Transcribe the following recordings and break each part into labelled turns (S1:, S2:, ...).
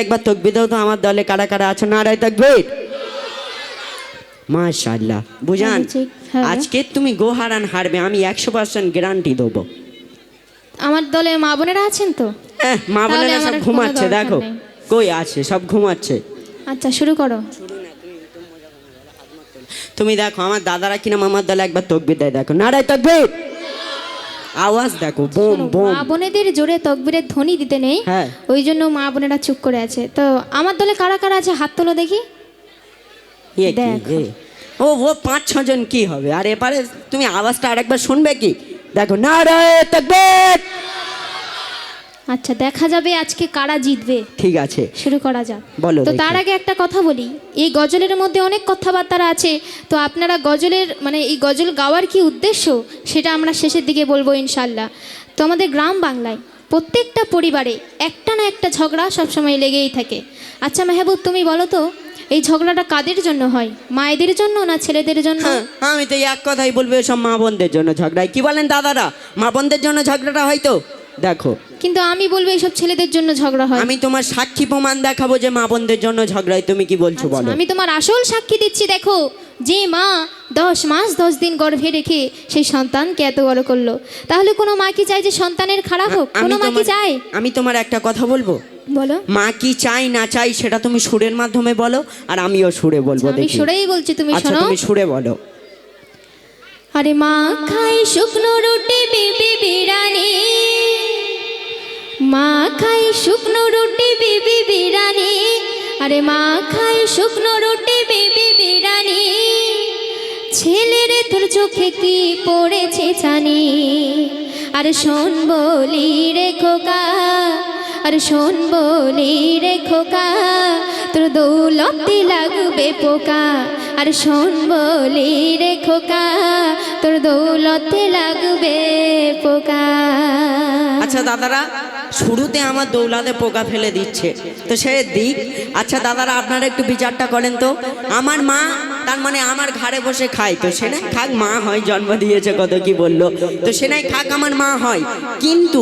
S1: একবার তকবির দাও তো আমার দলে কারা কারা আছো নারায় তাকবীর মাশাআল্লাহ বুঝান আজকে তুমি গোহারান হারবে আমি 100% গ্যারান্টি দেবো
S2: আমার দলে মা বোনেরা আছেন তো
S1: হ্যাঁ মা বোনেরা সব ঘুমাচ্ছে দেখো কই আছে সব ঘুমাচ্ছে
S2: আচ্ছা শুরু করো
S1: তুমি দেখো আমার দাদারা কিনা আমার দলে একবার তকবির দেয় দেখো নারায় তাকবীর আওয়াজ দেখো বোম বোম
S2: মা বোনেদের জোরে তকবীরের ধ্বনি দিতে নেই ওই জন্য মা বোনেরা চুপ করে আছে তো আমার দলে কারা কারা আছে হাত তোলো দেখি
S1: ও 5-6 জন কি হবে আর এবারে তুমি আওয়াজটা আরেকবার শুনবে কি দেখো নারায়ে তাকবীর
S2: আচ্ছা দেখা যাবে আজকে কারা জিতবে
S1: ঠিক আছে
S2: শুরু করা যাক
S1: বলো
S2: তো তার আগে একটা কথা বলি এই গজলের মধ্যে অনেক কথাবার্তা আছে তো আপনারা গজলের মানে এই গজল গাওয়ার কি উদ্দেশ্য সেটা আমরা শেষের দিকে বলবো ইনশাআল্লাহ তো আমাদের গ্রাম বাংলায় প্রত্যেকটা পরিবারে একটা না একটা ঝগড়া সবসময় লেগেই থাকে আচ্ছা মেহবুব তুমি বলো তো এই ঝগড়াটা কাদের জন্য হয় মায়েদের জন্য না ছেলেদের জন্য
S1: আমি তো এক কথাই বলবো সব মা বোনদের জন্য ঝগড়া কি বলেন দাদারা মা বোনদের জন্য ঝগড়াটা হয় তো দেখো
S2: কিন্তু আমি বলবো এইসব ছেলেদের জন্য ঝগড়া হয়
S1: আমি তোমার সাক্ষী প্রমাণ দেখাবো যে মা বোনদের জন্য ঝগড়া হয় তুমি কি বলছো বলো
S2: আমি তোমার আসল সাক্ষী দিচ্ছি দেখো যে মা 10 মাস 10 দিন গর্ভে রেখে সেই সন্তানকে এত বড় করলো তাহলে কোনো মা কি চায় যে সন্তানের খারাপ হোক কোনো মা কি চায়
S1: আমি তোমার একটা কথা বলবো
S2: বলো
S1: মা কি চাই না চাই সেটা তুমি সুরের মাধ্যমে বলো আর আমিও সুরে বলবো দেখি
S2: আমি সুরেই বলছি তুমি শোনো
S1: তুমি সুরে বলো
S2: আরে মা খাই শুকনো রুটি বিবি বিরানি মা খাই শুকনো রুটি বিবি বিরানি আরে মা খাই শুকনো রুটি বিবি বিরানি ছেলেরে তোর চোখে কি পড়েছে জানি আর শোন বলি রে খোকা আর শোন বলি রে খোকা তোর দৌলতে লাগবে পোকা আর শোন বলি রে খোকা তোর দৌলতে লাগবে পোকা
S1: আচ্ছা দাদারা শুরুতে আমার দৌলাতে পোকা ফেলে দিচ্ছে তো সে দিক আচ্ছা দাদারা আপনারা একটু বিচারটা করেন তো আমার মা তার মানে আমার ঘাড়ে বসে খায় তো সে নাই খাক মা হয় জন্ম দিয়েছে কত কি বললো তো সে নাই খাক আমার মা হয় কিন্তু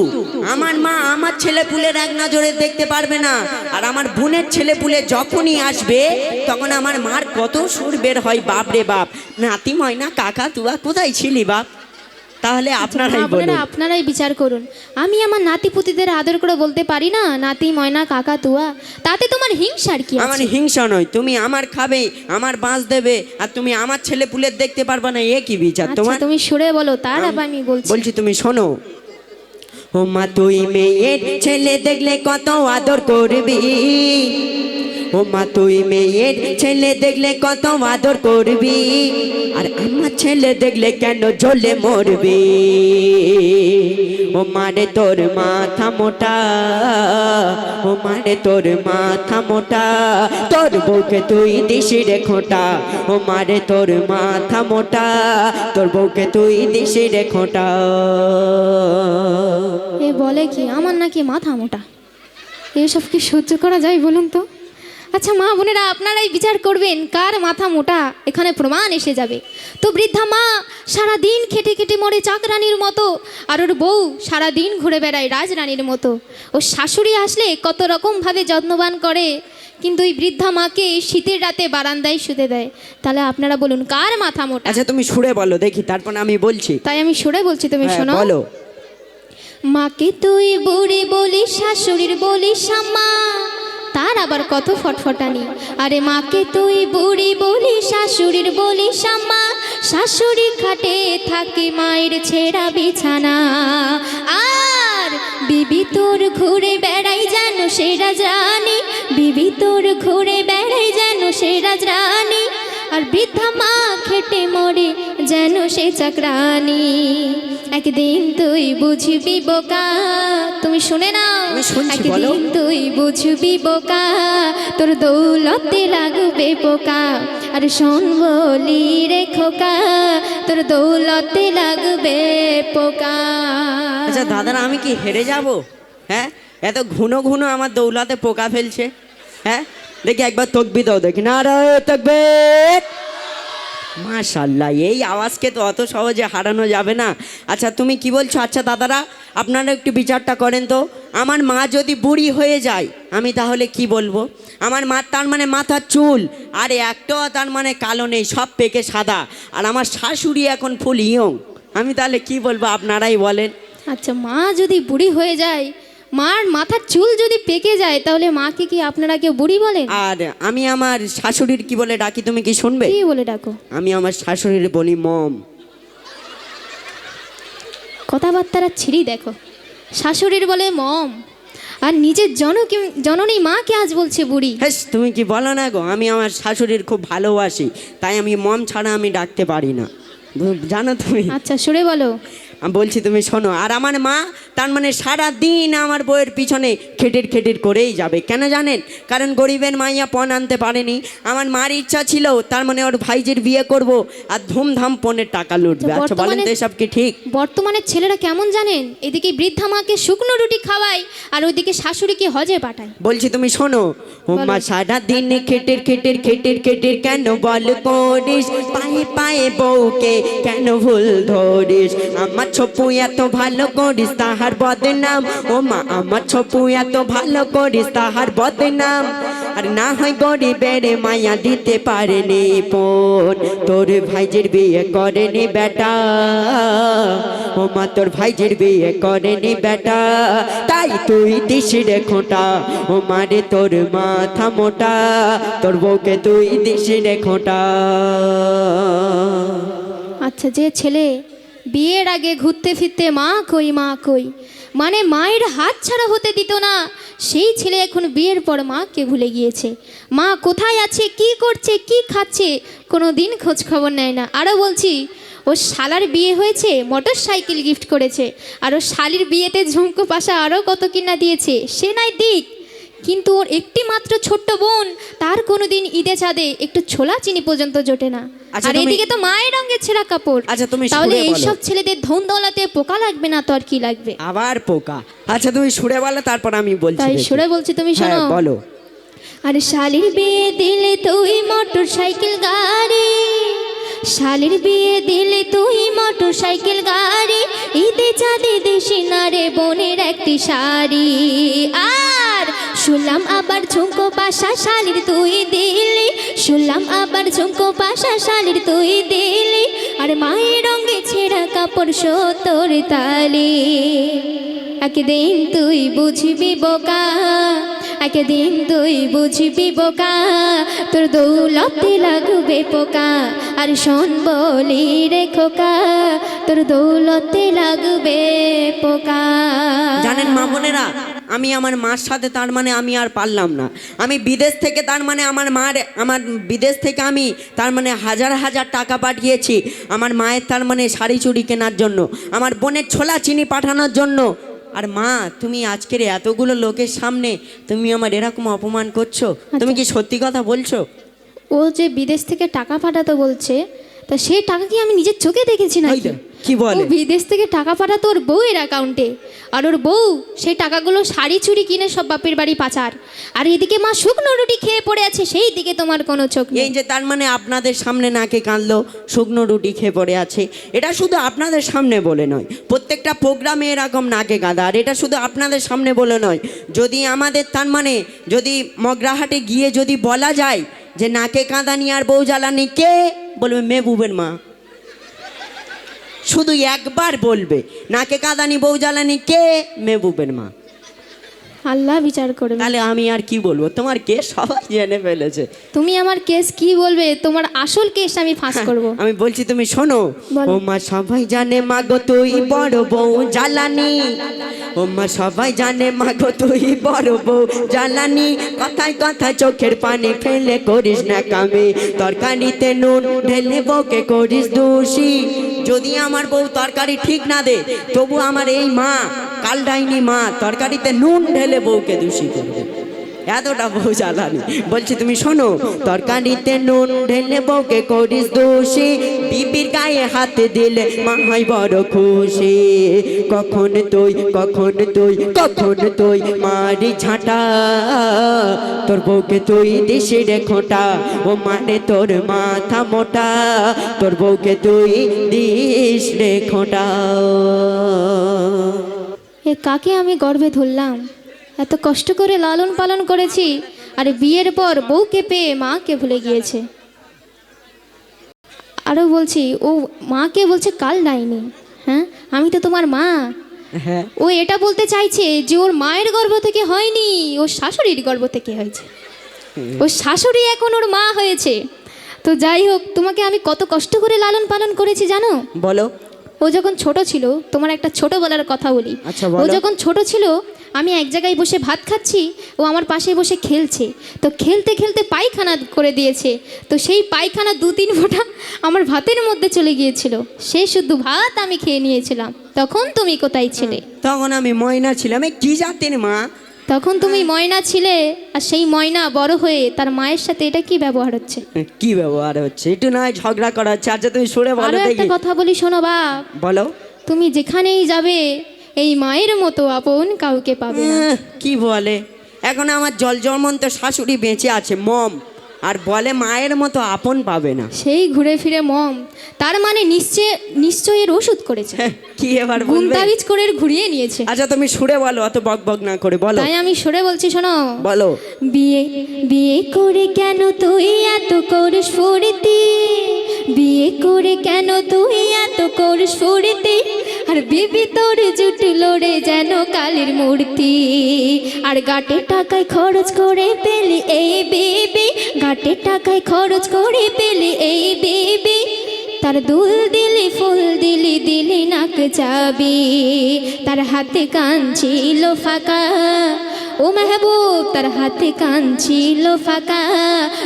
S1: আমার মা আমার ছেলে পুলের এক নজরে দেখতে পারবে না আর আমার বোনের ছেলে পুলে যখনই আসবে তখন আমার মার কত সুর বের হয় বাপ রে বাপ নাতি ময়না কাকা তুয়া কোথায় ছিলি বাপ তাহলে
S2: আপনারাই বিচার করুন আমি আমার নাতিপুতিদের আদর করে বলতে পারি না নাতি ময়না কাকা তুয়া তাতে তোমার হিংসার কি আছে
S1: আমার হিংসা নয় তুমি আমার খাবে আমার বাঁশ দেবে আর তুমি আমার ছেলে পুলের দেখতে পারবে না এ কি বিচার তোমার
S2: তুমি সুরে বলো তার আমি
S1: বলছি তুমি শোনো ও মা তুই মেয়ের ছেলে দেখলে কত আদর করবি ও মা তুই মেয়ের ছেলে দেখলে কত আদর করবি আর আমার ছেলে দেখলে কেন জ্বলে মরবি ও মারে তোর মাথা মোটা ও মারে তোর মাথা মোটা তোর বউকে তুই দিশি রে খোঁটা ও মারে তোর মাথা মোটা তোর বউকে তুই দিশি রে খোঁটা
S2: এ বলে কি আমার নাকি মাথা মোটা এসব কি সহ্য করা যায় বলুন তো আচ্ছা মা বোনেরা আপনারাই বিচার করবেন কার মাথা মোটা এখানে প্রমাণ এসে যাবে তো বৃদ্ধা মা সারাদিন খেটে খেটে মরে চাকরানির মতো আর ওর বউ সারাদিন ঘুরে বেড়ায় রাজরানীর মতো ও শাশুড়ি আসলে কত রকমভাবে যত্নবান করে কিন্তু ওই বৃদ্ধা মাকে শীতের রাতে বারান্দায় শুতে দেয় তাহলে আপনারা বলুন কার মাথা মোটা
S1: আচ্ছা তুমি সুরে বলো দেখি তারপর আমি বলছি
S2: তাই আমি সুরে বলছি তুমি শোনো
S1: বলো
S2: মাকে তুই বুড়ি বলিস শাশুড়ির বলিস আম্মা তার আবার কত ফটফটানি আরে মাকে তুই বুড়ি বলি শাশুড়ির বলিস আম্মা শাশুড়ি খাটে থাকে মায়ের ছেঁড়া বিছানা আর বিবি তোর ঘুরে বেড়াই যেন সে রাজরানী বিবি তোর ঘুরে বেড়াই যেন সে রাজরানী আর বৃদ্ধা মা খেটে মরে যেন সে চাকরানি একদিন তুই বুঝবি বোকা তুমি শুনে নাও একদিন তুই বুঝবি বোকা তোর দৌলতে লাগবে পোকা আর শোন বলি রে খোকা তোর দৌলতে লাগবে পোকা
S1: আচ্ছা দাদারা আমি কি হেরে যাব হ্যাঁ এত ঘুনো ঘুনো আমার দৌলতে পোকা ফেলছে হ্যাঁ দেখি একবার তকবীর দাও দেখি নারায়ে তাকবীর মাশাল্লাহ, এই আওয়াজকে তো অত সহজে হারানো যাবে না। আচ্ছা তুমি কি বলছো? আচ্ছা দাদারা, আপনারা একটু বিচারটা করেন তো, আমার মা যদি বুড়ি হয়ে যায় আমি তাহলে কি বলবো? আমার মা তার মানে মাথার চুল আর একটাও তার মানে কালো নেই, সব পেকে সাদা, আর আমার শাশুড়ি এখন ফুল ইয়ং, আমি তাহলে কি বলবো? আপনারাই বলেন।
S2: আচ্ছা, মা যদি বুড়ি হয়ে যায়, মার মাথার চুল যদি পেকে যায়, তাহলে মাকে কি আপনারা কেউ বুড়ি বলেন?
S1: আর আমি আমার শাশুড়ির কি বলে ডাকি, তুমি কি শুনবে?
S2: কি বলে ডাকো?
S1: আমি আমার শাশুড়ির বলি মম।
S2: কথাবার্তারা ছিঁড়ি দেখো, শাশুড়ির বলে মম, আর নিজের জননী মাকে আজ বলছে বুড়ি।
S1: হ্যাঁ, তুমি কি বলো না গো, আমি আমার শাশুড়ির খুব ভালোবাসি, তাই আমি মম ছাড়া আমি ডাকতে পারি না, জানো তুমি।
S2: আচ্ছা সুরে বলো।
S1: আমি বলছি তুমি শোনো, আর আমার মা তার মানে সারা দিন আমার বউয়ের পিছনে খেটির খেটির করেই যাবে, কেন জানেন? কারণ গরিবের মাইয়া পণ আনতে পারেনি। আমার মার ইচ্ছা ছিল তার মানে ওর ভাইজির বিয়ে করব আর ধুমধাম পণের টাকা লুটবে। আচ্ছা বলেন তো এসব কি ঠিক?
S2: বর্তমানে ছেলেরা কেমন জানেন, এদিকে বৃদ্ধা মাকে শুকনো রুটি খাওয়ায় আর ওইদিকে শাশুড়িকে হজে পাঠায়।
S1: বলছি তুমি শোনো, ও মা সারা দিন খেটির খেটির খেটির খেটির কেন বল করিস, পায়ে পায়ে বউকে কেন ভুল ধরিস, আমার ছপু এত ভালো করিস তাহার বদনাম, ও মা আমার ছপু এত ভালো করিস তাহার বদনাম, আর না হয় গরিবের মায়া দিতে পারেনি পণ, তোর ভাইজির বিয়ে করেনি বেটা, ও মা তোর ভাইজির বিয়ে করেনি বেটা, তাই তুই দিস রে খোঁটা, ও মারে তোর মাথা মোটা, তোর বউকে তুই দিস রে খোঁটা।
S2: আচ্ছা, যে ছেলে বিয়ের আগে ঘুরতে ফিরতে মা কই মা কই মানে মায়ের হাত ছাড়া হতে দিত না, সেই ছেলে এখন বিয়ের পর মাকে ভুলে গিয়েছে। মা কোথায় আছে, কি করছে, কি খাচ্ছে, কোনো দিন খোঁজ খবর নেয় না। আরও বলছি, ও শালার বিয়ে হয়েছে, মোটর সাইকেল গিফট করেছে, আর ও শালির বিয়েতে ঝুমকো পাশা আরও কত কিনা দিয়েছে, সে নাই দিক, কিন্তু ওর একটি মাত্র ছোট্ট বোন, তার কোনোদিন ঈদে চাঁদে একটু ছোলা চিনি পর্যন্ত জোটে না।
S1: আচ্ছা,
S2: আর এদিকে তো মায়ের রঙের ছেঁড়া কাপড়।
S1: আচ্ছা, তুমি
S2: তাহলে
S1: সুরে বলো।
S2: এইসব ছেলেদের ধন দৌলতে পোকা লাগবে না তো আর কি লাগবে?
S1: আবার পোকা? আচ্ছা তুমি সুরে বলো, তারপর আমি বলছি।
S2: তাই
S1: দেখি।
S2: সুরে বলছি, তুমি শোনো।
S1: হ্যাঁ, বলো।
S2: আর শালির বিয়ে দিলে তুই মোটর সাইকেল গাড়ি, শালির বিয়ে দিলে তুই মোটর সাইকেল গাড়ি, ঈদে চাঁদে দেশে না রে বোনের একটি শাড়ি, আর শুনলাম আবার ঝুমকো পাশা শালির তুই দিলি, শুনলাম আবার ঝুমকো পাশা শালির তুই দিলি, আর মায়ের রঙে ছেঁড়া কাপড় সত্তর তালি, একদিন তুই বুঝবি বোকা, একদিন তুই বুঝবি বোকা, তোর দৌলতে লাগবে পোকা, আর শোন বলি রে খোকা, তোর দৌলতে লাগবে পোকা।
S1: জানেন মা বোনেরা, আমি আমার মার সাথে তার মানে আমি আর পারলাম না, আমি বিদেশ থেকে তার মানে আমার বিদেশ থেকে আমি তার মানে হাজার হাজার টাকা পাঠিয়েছি আমার মায়ের তার মানে শাড়ি চুড়ি কেনার জন্য, আমার বোনের ছোলা চিনি পাঠানোর জন্য, আর মা তুমি আজকের এতগুলো লোকের সামনে তুমি আমার এরকম অপমান করছো, তুমি কি সত্যি কথা বলছো?
S2: ও যে বিদেশ থেকে টাকা পাঠাতো বলছে, তা সেই টাকা কি আমি নিজের চোখে দেখেছি না?
S1: কি বলে?
S2: ও বিদেশ থেকে টাকা পাঠাতো ওর বউয়ের অ্যাকাউন্টে, আর ওর বউ সেই টাকাগুলো শাড়ি চুড়ি কিনে সব বাপের বাড়ি পাচার, আর এদিকে মা শুকনো রুটি খেয়ে পড়ে আছে, সেই দিকে তোমার কোনো চোখ নেই।
S1: এই যে তার মানে আপনাদের সামনে নাকে কাঁদলো, শুকনো রুটি খেয়ে পড়ে আছে, এটা শুধু আপনাদের সামনে বলে নয়, প্রত্যেকটা প্রোগ্রামে এরকম নাকে কাঁদা, আর এটা শুধু আপনাদের সামনে বলে নয়, যদি আমাদের তার মানে যদি মগরাহাটে গিয়ে যদি বলা যায় যে নাকে কাঁদানি আর বউ জ্বালানি কে, বলবে মেহবুবের মা, শুধু একবার বলবে নাকে কাঁদানি বউ জ্বালানি কে, মেহবুবের মা।
S2: আল্লাহ বিচার করবে।
S1: তাহলে আমি আর কি বলবো, তোমার কেস সবাই জেনে ফেলেছে।
S2: তুমি আমার কেস কি বলবে, তোমার আসল কেস আমি ফাঁস করব।
S1: আমি বলছি তুমি শোনো, ও মা সবাই জানে মাগো তুই বড় বউ জ্বালানি, ও মা সবাই জানে মাগো তুই বড় বউ জ্বালানি, কথায় কথায় চোখের পানি ফেলে করিস না কামে, তরকারিতে নুন ঢেলে বউকে করিস দোষী, যদি আমার বউ তরকারি ঠিক না দে তবু আমার এই মা কাল ডাইনি মা তরকারিতে নুন ঢেলে বউকে দোষী করবে। এতটা বউ জ্বালানি। বলছি তুমি শোনো, তরকারিতে নুন ঢেলে বউকে করিস দোষী, বিবির গায়ে হাতে দিলে মা হয় বড় খুশি। কখন তুই মারি ঝাঁটা, তোর বউকে তুই দিস রে খোঁটা, ও মানে তোর মাথা মোটা, তোর বউকে তুই দিস রে খোঁটা।
S2: এ কাকে আমি গর্ভে ধরলাম, এত কষ্ট করে লালন পালন করেছি, আর বিয়ের পর বউকে পেয়ে মাকে ভুলে গিয়েছে। আরও বলছি, ও মাকে বলছে কাল ডাইনি। হ্যাঁ, আমি তো তোমার মা।
S1: হ্যাঁ,
S2: ও এটা বলতে চাইছে যে ওর মায়ের গর্ভ থেকে হয়নি, ওর শাশুড়ির গর্ভ থেকে হয়েছে। ওর শাশুড়ি এখন ওর মা হয়েছে। তো যাই হোক, তোমাকে আমি কত কষ্ট করে লালন পালন করেছি জানো?
S1: বলো।
S2: ও যখন ছোট ছিল, তোমার একটা ছোটবেলার কথা বলি।
S1: আচ্ছা,
S2: ও
S1: বলো।
S2: যখন ছোট ছিল, আমি এক জায়গায় বসে ভাত খাচ্ছি, ও আমার পাশে বসে খেলছে। তো খেলতে খেলতে পায়খানা করে দিয়েছে। তো সেই পায়খানা 2-3 ফোঁটা আমার ভাতের মধ্যে চলে গিয়েছিল। সে শুধু ভাত আমি খেয়ে নিয়েছিলাম। তখন তুমি কোথায় ছিলে?
S1: তখন আমি ময়না ছিলাম। এ কি জাতের মা?
S2: তখন তুমি ময়না ছিলে, আর সেই ময়না বড় হয়ে তার মায়ের সাথে এটা কি ব্যবহার হচ্ছে?
S1: কি ব্যবহার হচ্ছে? একটু নয় ঝগড়া করা হচ্ছে। আচ্ছা তুমি সরে বলো
S2: আরো একটা
S1: দেখি।
S2: কথা বলি, শোনো বাপ।
S1: বলো।
S2: তুমি যেখানেই যাবে, এই মায়ের মতো আপন কাউকে পাবে না।
S1: কি বলে? এখন আমার জলজমন্ত শাশুড়ি বেঁচে আছে মম, আর বলে মায়ের মতো আপন পাবে না।
S2: সেই ঘুরে ফিরে মম, তার মানে নিশ্চয় এর ওষুধ করেছে,
S1: কি এবার
S2: গুণ
S1: বলবে?
S2: তাবিজ করে এর ঘুরিয়ে নিয়েছে।
S1: আচ্ছা তুমি সরে বলো, অত বক বক না করে বলো।
S2: তাই আমি সরে বলছি, শোনো।
S1: বলো।
S2: বিয়ে বিয়ে করে কেন তুই এত করিস ফুর্তি, বিয়ে করে কেন তুই এত করিস ফুর্তি, আর বিবি তোর জুট লড়ে যেন কালীর মূর্তি, আর গাটে টাকায় খরচ করে পেলি এই বিবি, গাটে টাকায় খরচ করে পেলি এই বিবি, তার দুল দিলি ফুল দিলি দিলি নাক যাবি, তার হাতে কান ছিল ফাঁকা, ও মেহবুব তার হাতে কান ছিল ফাঁকা,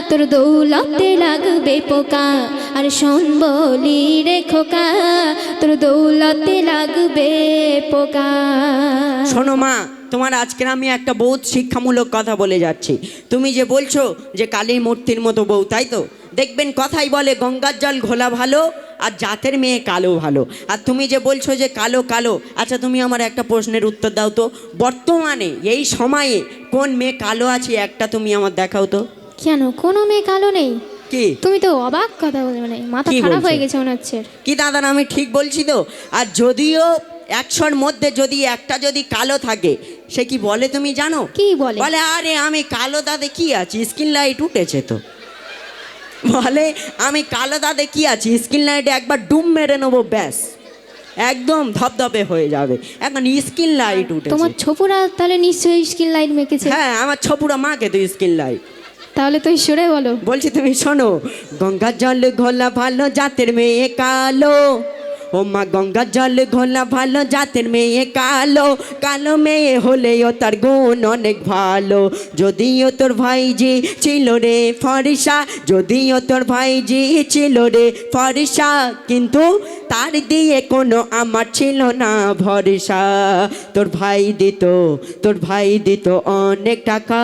S2: তোর দৌলতে লাগবে পোকা, আর শোন বলি রে খোকা, তোর দৌলতে লাগবে পোকা।
S1: শোনো মা, তোমার আজকের আমি একটা বহুত শিক্ষামূলক কথা বলে যাচ্ছি। তুমি যে বলছো যে কালীর মূর্তির মতো বউ, তাই তো? দেখবেন কথাই বলে গঙ্গার জল ঘোলা ভালো, আর জাতের মেয়ে কালো ভালো। আর তুমি যে বলছো যে কালো কালো, আচ্ছা তুমি আমার একটা প্রশ্নের উত্তর দাও তো, বর্তমানে এই সময়ে কোন মেয়ে কালো আছে একটা তুমি আমার দেখাও তো।
S2: কেন কোনো মেয়ে কালো নেই?
S1: কি
S2: তুমি তো অবাক কথা বলে, মানে মাথা
S1: কি
S2: খারাপ
S1: বলছো?
S2: হয়ে গেছে মনে হচ্ছে।
S1: কি দাদা আমি ঠিক বলছি তো? আর যদিও 100-র মধ্যে যদি একটা যদি কালো থাকে, সে কি বলে তুমি জানো?
S2: কি বলে?
S1: বলে আরে আমি কালো দাদে কি আছি, স্কিন লাইট উঠেছে তো। বলে আমি কালো দাদে কি আছি, স্কিন লাইটে একবার ডুম মেরে নেবো, ব্যাস একদম ধপধপে হয়ে যাবে। এখন স্কিন লাইট উঠেছে।
S2: তোমার ছোপুরা তাহলে নিশ্চয়ই স্কিন লাইট মেখেছে।
S1: হ্যাঁ, আমার ছপুরা মাকে তো স্কিন লাইট।
S2: তাহলে তুই সরে বলো।
S1: বলছি তুমি শোনো, গঙ্গার জল ঘোলা ভালো জাতের মেয়ে কালো, ও মা গঙ্গার জল ঘোলা ভালো জাতের মেয়ে কালো, কালো মেয়ে হলেও তার গুণ অনেক ভালো, যদিও তোর ভাইজি ছিল রে ফরিসা, যদিও তোর ভাইজি ছিল রে ফরিসা, কিন্তু তার দিয়ে কোনো আমার ছিল না ভরসা, তোর ভাই দিত অনেক টাকা,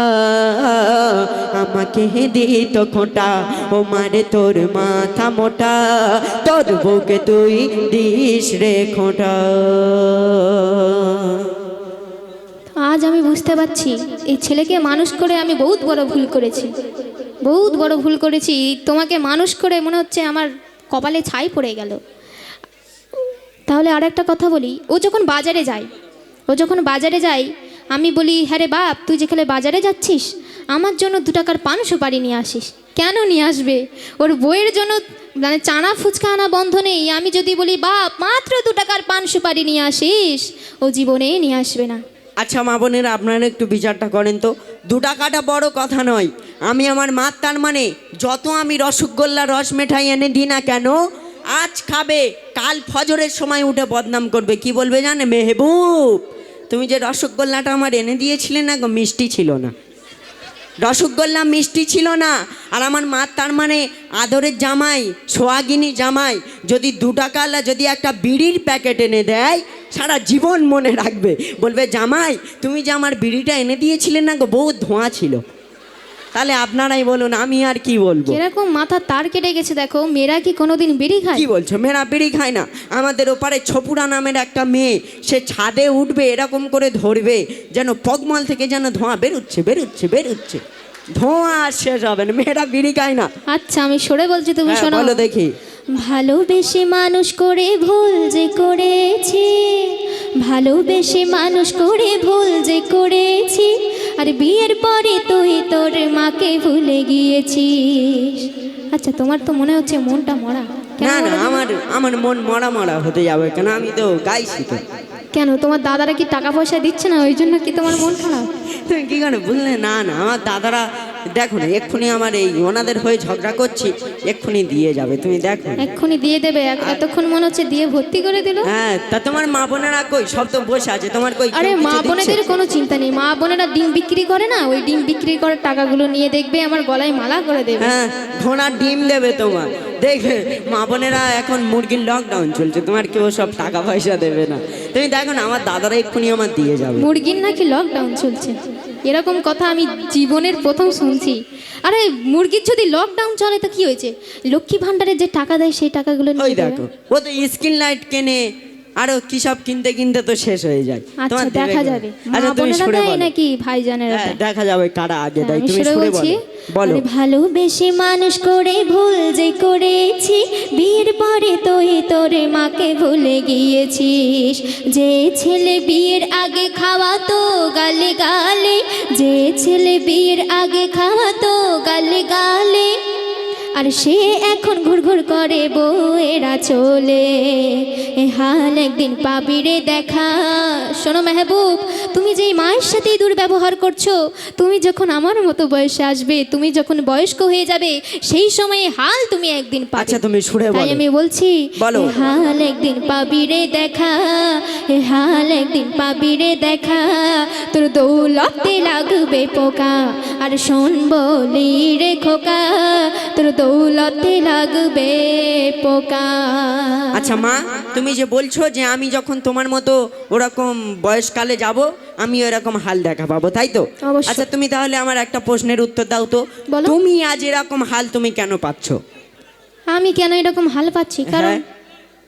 S1: আমাকে দিত খোঁটা, ও মারে তোর মাথা মোটা, তোর বউকে তুই দিস রে খোঁটা।
S2: আজ আমি বুঝতে পারছি এই ছেলেকে মানুষ করে আমি বহুত বড় ভুল করেছি, বহুত বড় ভুল করেছি। তোমাকে মানুষ করে মনে হচ্ছে আমার কপালে ছাই পড়ে গেল। তাহলে আর একটা কথা বলি, ও যখন বাজারে যায় আমি বলি, হ্যাঁ রে বাপ তুই যেখানে বাজারে যাচ্ছিস আমার জন্য 2 টাকার পান সুপারি নিয়ে আসিস। কেন নিয়ে আসবে? ওর বইয়ের জন্য মানে চানা ফুচকা আনা বন্ধ নেই। আমি যদি বলি বাপ মাত্র 2 টাকার পান সুপারি নিয়ে আসিস, ও জীবনে নিয়ে আসবে না।
S1: আচ্ছা মা বোনেরা, আপনারা একটু বিচারটা করেন তো। 2 টাকাটা বড় কথা নয়। আমি আমার মা, তার মানে যত আমি রসগোল্লা রস মিঠাই এনে দিই না কেন, আজ খাবে কাল ফজরের সময় উঠে বদনাম করবে। কি বলবে জানে? মেহবুব তুমি যে রসগোল্লাটা আমার এনে দিয়েছিলে না গো, মিষ্টি ছিল না, রসগোল্লা মিষ্টি ছিল না। আর আমার মা, তার মানে আদরের জামাই, সোহাগিনী জামাই, যদি 2 টাকাওয়ালা যদি একটা বিড়ির প্যাকেট এনে দেয়, সারা জীবন মনে রাখবে, বলবে জামাই তুমি যে আমার বিড়িটা এনে দিয়েছিলে না গো, বহুত ধোঁয়া ছিল। তাহলে আপনারাই বলুন, আমি আর কি বলবো।
S2: এরকম মাথা তার কেটে গেছে। দেখো, মেয়েরা কি কোনোদিন বিড়ি খায়?
S1: কি বলছো, মেয়েরা বিড়ি খায় না? আমাদের ওপারে ছপুরা নামের একটা মেয়ে, সে ছাদে উঠবে এরকম করে ধরবে, যেন পগমল থেকে যেন ধোঁয়া বেরোচ্ছে বেরোচ্ছে বেরোচ্ছে, ধোঁয়া আর শেষ হবে না। মেয়েরা বিড়ি খায় না।
S2: আচ্ছা, আমি সরে বলছি, তুমি
S1: হ্যাঁ,
S2: শোনো।
S1: বলো দেখি।
S2: ভালোবেসে মানুষ করে ভুল যে করেছি, ভালোবেসে মানুষ করে ভুল যে করেছি, আর বিয়ের পরে তুই তোর মাকে ভুলে গিয়েছিস। আচ্ছা, তোমার তো মনে হচ্ছে মনটা মরা। কেন
S1: না না,
S2: বলো তো?
S1: আমার মন মরা মরা হতে যাবে কেন? আমি তো গাইছি তো।
S2: কেন, তোমার দাদারা কি টাকা পয়সা দিচ্ছে না, ওই জন্য কি তোমার মন খারাপ?
S1: তুমি কি করে বুঝলে? না না, আমার দাদারা দেখো না, এক্ষুনি আমার এই ওনাদের হয়ে ঝগড়া করছি, এক্ষুনি দিয়ে যাবে, তুমি দেখো।
S2: এক্ষুনি দিয়ে দেবে? এতক্ষণ মনে হচ্ছে দিয়ে ভর্তি করে দিল।
S1: হ্যাঁ, তা তোমার মা বোনেরা কই? সব তো বসে আছে, তোমার কই?
S2: আরে
S1: কেউ কিছু
S2: মা
S1: দিচ্ছে?
S2: বোনেদের কোনো চিন্তা নেই, মা বোনেরা ডিম বিক্রি করে না, ওই ডিম বিক্রি করার টাকাগুলো নিয়ে দেখবে আমার গলায় মালা করে দেবে।
S1: হ্যাঁ, ঘোড়ার ডিম দেবে তোমার, দেখবে মা বোনেরা এখন মুরগির লকডাউন চলছে, তোমার কেউ সব টাকা পয়সা দেবে না। তুমি দেখো না, আমার দাদারা এক্ষুনি আমার দিয়ে যাবে।
S2: মুরগির নাকি লকডাউন চলছে? এরকম কথা আমি জীবনের প্রথম শুনছি। আরে মুরগির যদি লকডাউন চলে তো কি হয়েছে, লক্ষ্মী ভান্ডারে যে টাকা দেয় সেই টাকাগুলো
S1: ওই
S2: নিয়ে
S1: দেখো,
S2: দেবে।
S1: ও তো স্ক্রিন লাইট কেনে, আরো কি সব কিনতে কিনতে তো শেষ হয়ে যায়।
S2: আচ্ছা,
S1: তোমার দেবে
S2: দেখা
S1: কে?
S2: যাবে
S1: আচ্ছা,
S2: মা
S1: তুমি
S2: বোনেরা
S1: সুরে
S2: দেয়
S1: বলো।
S2: নাকি ভাইজানেরা
S1: হ্যাঁ,
S2: দেয়?
S1: দেখা যাবে কারা আগে দেয়।
S2: আমি
S1: তুমি
S2: সুরে
S1: সুরে
S2: বলছি।
S1: বলো।
S2: আরে ভালোবেসে মানুষ করে ভুল যে করেছি, বিয়ের পরে তুই তোর মাকে ভুলে গিয়েছিস। যে ছেলে বিয়ের আগে খাওয়াতো গালে গালে, যে ছেলে বিয়ের আগে খাওয়াতো গালে গালে, আর সে এখন ঘুরঘুর করে বউয়েরা চলে। এ হাল একদিন পাবি রে দেখা। শোনো মেহবুব, তুমি যেই মায়ের সাথেই দুর্ব্যবহার করছো, তুমি যখন আমার মতো বয়সে আসবে, তুমি যখন বয়স্ক হয়ে যাবে, সেই সময়ে হাল তুমি একদিন পাবে।
S1: আচ্ছা, তুমি সুরে
S2: তাই
S1: বলো।
S2: আমি বলছি,
S1: বলো।
S2: এ হাল একদিন পাবি রে দেখা, এ হাল একদিন পাবি রে দেখা, তোর দৌলতে লাগবে পোকা, আর শোন বলি রে খোকা, তোর দৌলতে লাগবে পোকা।
S1: আচ্ছা মা, তুমি যে বলছো যে আমি যখন তোমার মতো ওরকম বয়সকালে যাব, আমি ওরকম হাল দেখা পাবো, তাই তো?
S2: অবশ্যই।
S1: আচ্ছা, তুমি তাহলে আমার একটা প্রশ্নের উত্তর দাও তো।
S2: বলো।
S1: তুমি আজ এরকম হাল তুমি কেন পাচ্ছ?
S2: আমি কেন এরকম হাল পাচ্ছি? কারণ
S1: হ্যাঁ।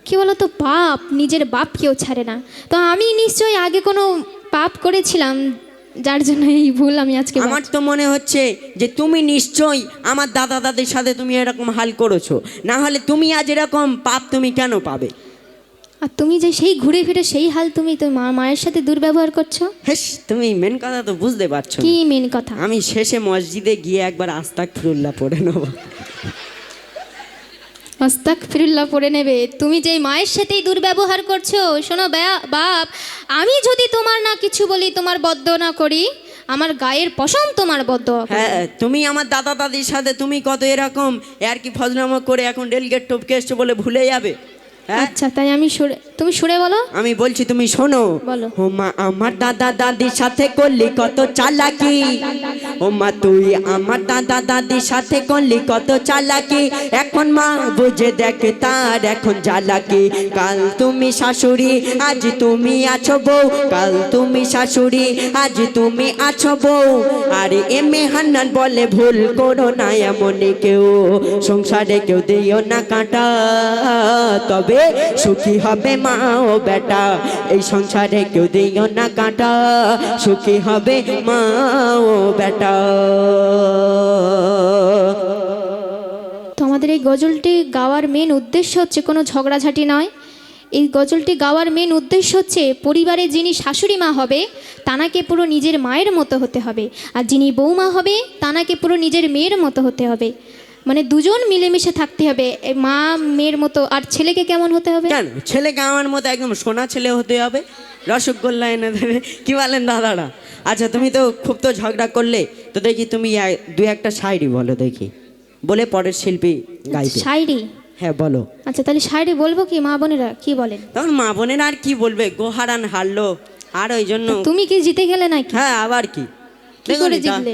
S2: কি বলতো, পাপ নিজের বাপ কেউ ছাড়ে না। তো আমি নিশ্চয়ই আগে কোনো পাপ করেছিলাম, যার জন্য এই ভুল আমি আজকে
S1: আমার তো মনে হচ্ছে যে তুমি নিশ্চয়ই আমার দাদা দাদির সাথে তুমি এরকম হাল করেছো, না হলে তুমি আজ এরকম পাপ তুমি কেন পাবে?
S2: আর তুমি যে সেই ঘুরে ফিরে সেই হাল, তুমি তো মায়ের সাথে দুর্ব্যবহার করছো।
S1: হেস, তুমি মেন কথা তো বুঝতে পারছো না।
S2: কি মেন কথা?
S1: আমি শেষে মসজিদে গিয়ে একবার আস্তাগফিরুল্লাহ পড়ে নেবো।
S2: আস্তাগফিরুল্লাহ পড়ে নেবে? তুমি যেই মায়ের সাথেই দুর্ব্যবহার করছো, শোনো বাপ, আমি যদি তোমার না কিছু বলি, তোমার বদদোয়া না করি, আমার গায়ের পশম তোমার বদদোয়া করবে।
S1: হ্যাঁ, তুমি আমার দাদা দাদির সাথে তুমি কত এরকম আর কি ফজলামো করে এখন রেলগেট টপকে এসছো বলে ভুলে যাবে? হ্যাঁ,
S2: আচ্ছা, তাই আমি তুমি সুরে বলো।
S1: আমি বলছি, তুমি শোনো।
S2: বলো।
S1: ও মা, আমার দাদা দাদির সাথে করলি কত চালাকি, ও মা তুই আমার দাদা দাদির সাথে করলি কত চালাকি, এখন মা বুঝে দেখ তার এখন জ্বালাকি। কাল তুমি শাশুড়ি, আজ তুমি আছো বউ, কাল তুমি শাশুড়ি, আজ তুমি আছো বউ। আরে এমে হান্নান বলে ভুল করো না এমন কেউ, সংসারে কেউ দিও না কাঁটা, তবে সুখী হবে মা ও বেটা, এই সংসারে কেউ দিও না কাঁটা, সুখী হবে মা ও বেটা।
S2: তো আমাদের এই গজলটি গাওয়ার মেন উদ্দেশ্য হচ্ছে কোনো ঝগড়াঝাটি নয়। এই গজলটি গাওয়ার মেন উদ্দেশ্য হচ্ছে পরিবারে যিনি শাশুড়ি মা হবে তানাকে পুরো নিজের মায়ের মতো হতে হবে, আর যিনি বৌমা হবে তানাকে পুরো নিজের মেয়ের মতো হতে হবে। মানে দুজন মিলেমিশে থাকতে হবে, মা মেয়ের মতো। আর ছেলেকে কেমন হতে হবে?
S1: কেন, ছেলেকে আমার মতো একদম সোনা ছেলে হতে হবে, রসগোল্লা এনে দেবে, কি বলেন দাদারা? আচ্ছা, তুমি তো খুব তো ঝগড়া করলে, তো দেখি তুমি দু একটা শায়রি বলো দেখি, বলে পরের শিল্পী গাইবে।
S2: শায়রি?
S1: হ্যাঁ, বলো।
S2: আচ্ছা, তাহলে শায়রি বলবো কি? মা বোনেরা কি বলেন?
S1: তখন মা বোনেরা আর কি বলবে, গোহারান হারলো, আর ওই জন্য।
S2: তুমি কি জিতে গেলে নাকি?
S1: হ্যাঁ, আবার কি?
S2: কি করে
S1: দেখো নি তা-
S2: জিতলে?